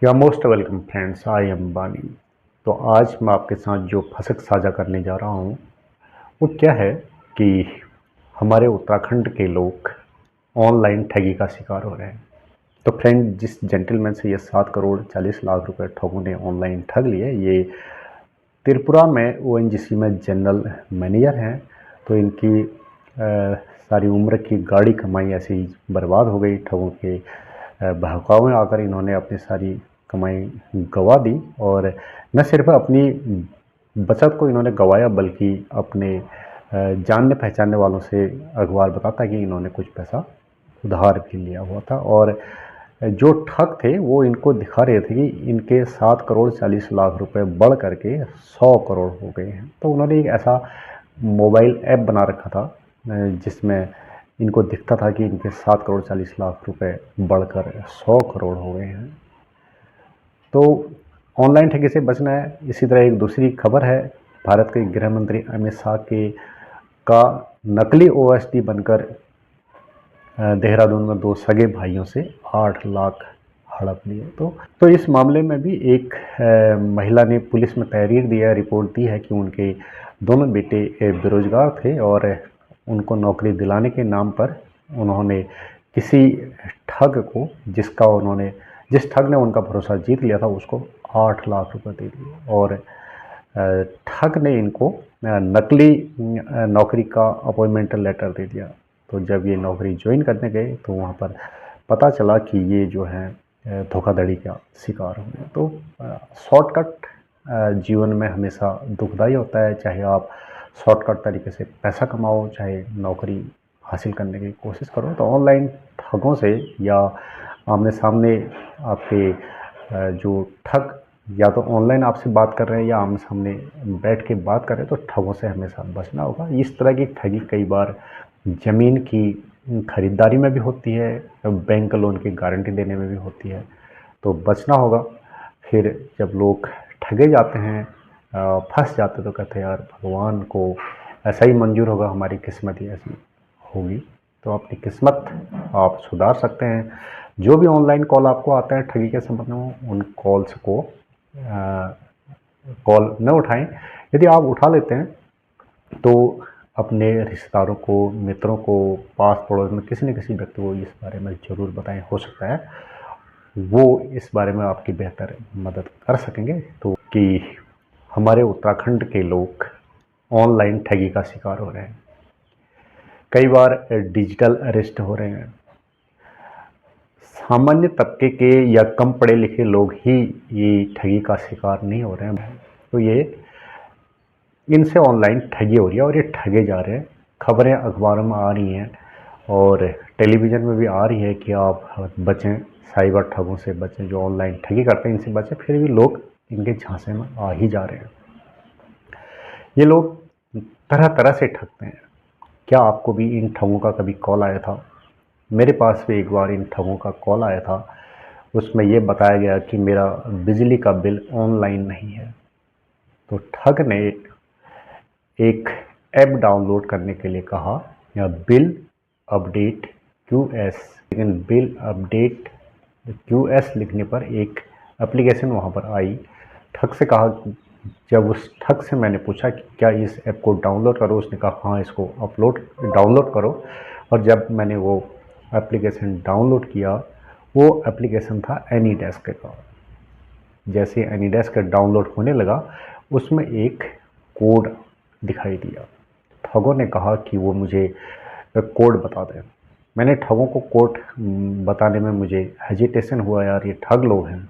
या most welcome friends, I am बानी। तो आज मैं आपके साथ जो फसक साझा करने जा रहा हूँ वो क्या है कि हमारे उत्तराखंड के लोग ऑनलाइन ठगी का शिकार हो रहे हैं। तो फ्रेंड, जिस जेंटलमैन से ये 7 करोड़ 40 लाख रुपए ठगों ने ऑनलाइन ठग लिए, ये त्रिपुरा में ओएनजीसी में जनरल मैनेजर हैं। तो इनकी सारी उम्र की गाड़ी कमाई ऐसी बर्बाद हो गई ठगों के बहकावे में आकर। इन्होंने अपनी सारी कमाई गंवा दी, और न सिर्फ अपनी बचत को इन्होंने गंवाया बल्कि अपने जानने पहचानने वालों से अखबार बताता कि इन्होंने कुछ पैसा उधार भी लिया हुआ था। और जो ठग थे वो इनको दिखा रहे थे कि इनके 7 करोड़ 40 लाख रुपए बढ़ करके 100 करोड़ हो गए हैं। तो उन्होंने एक ऐसा मोबाइल ऐप बना रखा था जिसमें इनको दिखता था कि इनके 7 करोड़ 40 लाख रुपए बढ़कर 100 करोड़ हो गए हैं। तो ऑनलाइन ठगी से बचना है। इसी तरह एक दूसरी खबर है, भारत के गृह मंत्री अमित शाह के का नकली ओएसडी बनकर देहरादून में 2 सगे भाइयों से 8 लाख हड़प लिए। तो इस मामले में भी एक महिला ने पुलिस में तहरीर दिया, रिपोर्ट दी है कि उनके दोनों बेटे बेरोजगार थे और उनको नौकरी दिलाने के नाम पर उन्होंने किसी ठग को, जिस ठग ने उनका भरोसा जीत लिया था, उसको 8 लाख रुपए दे दिए। और ठग ने इनको नकली नौकरी का अपॉइंटमेंट लेटर दे दिया। तो जब ये नौकरी ज्वाइन करने गए तो वहाँ पर पता चला कि ये जो है धोखाधड़ी का शिकार हो गए। तो शॉर्टकट जीवन में हमेशा दुखदाई होता है। चाहे आप शॉर्टकट तरीके से पैसा कमाओ, चाहे नौकरी हासिल करने की कोशिश करो, तो ऑनलाइन ठगों से या आमने सामने आपके जो ठग या तो ऑनलाइन आपसे बात कर रहे हैं या आमने सामने बैठ के बात कर रहे हैं, तो ठगों से हमेशा बचना होगा। इस तरह की ठगी कई बार ज़मीन की खरीदारी में भी होती है, बैंक लोन की गारंटी देने में भी होती है। तो बचना होगा। फिर जब लोग ठगे जाते हैं, फंस जाते, तो कहते हैं यार भगवान को ऐसा ही मंजूर होगा, हमारी किस्मत ही ऐसी होगी। तो अपनी किस्मत आप सुधार सकते हैं। जो भी ऑनलाइन कॉल आपको आता है ठगी के संबंध में, उन कॉल्स को कॉल न उठाएं। यदि आप उठा लेते हैं तो अपने रिश्तेदारों को, मित्रों को, पास पड़ोस में किसी न किसी व्यक्ति को इस बारे में ज़रूर बताएं। हो सकता है वो इस बारे में आपकी बेहतर मदद कर सकेंगे। तो कि हमारे उत्तराखंड के लोग ऑनलाइन ठगी का शिकार हो रहे हैं, कई बार डिजिटल अरेस्ट हो रहे हैं। सामान्य तबके के या कम पढ़े लिखे लोग ही ये ठगी का शिकार नहीं हो रहे हैं। तो ये इनसे ऑनलाइन ठगी हो रही है और ये ठगे जा रहे हैं। खबरें अखबारों में आ रही हैं और टेलीविज़न में भी आ रही है कि आप बचें, साइबर ठगों से बचें, जो ऑनलाइन ठगी करते हैं इनसे बचें। फिर भी लोग इनके झांसे में आ ही जा रहे हैं। ये लोग तरह तरह से ठगते हैं। क्या आपको भी इन ठगों का कभी कॉल आया था? मेरे पास भी एक बार इन ठगों का कॉल आया था। उसमें ये बताया गया कि मेरा बिजली का बिल ऑनलाइन नहीं है। तो ठग ने एक ऐप डाउनलोड करने के लिए कहा, या बिल अपडेट क्यूएस। लेकिन बिल अपडेट क्यूएस लिखने पर एक एप्लीकेशन वहाँ पर आई। ठग से कहा, जब उस ठग से मैंने पूछा कि क्या इस ऐप को डाउनलोड करो, उसने कहा हाँ, इसको डाउनलोड करो। और जब मैंने वो एप्लीकेशन डाउनलोड किया, वो एप्लीकेशन था एनीडेस्क का। जैसे एनीडेस्क डाउनलोड होने लगा, उसमें एक कोड दिखाई दिया। ठगों ने कहा कि वो मुझे कोड बता दें। मैंने ठगों को कोड बताने में मुझे हेजिटेशन हुआ, यार ये ठग लोग हैं,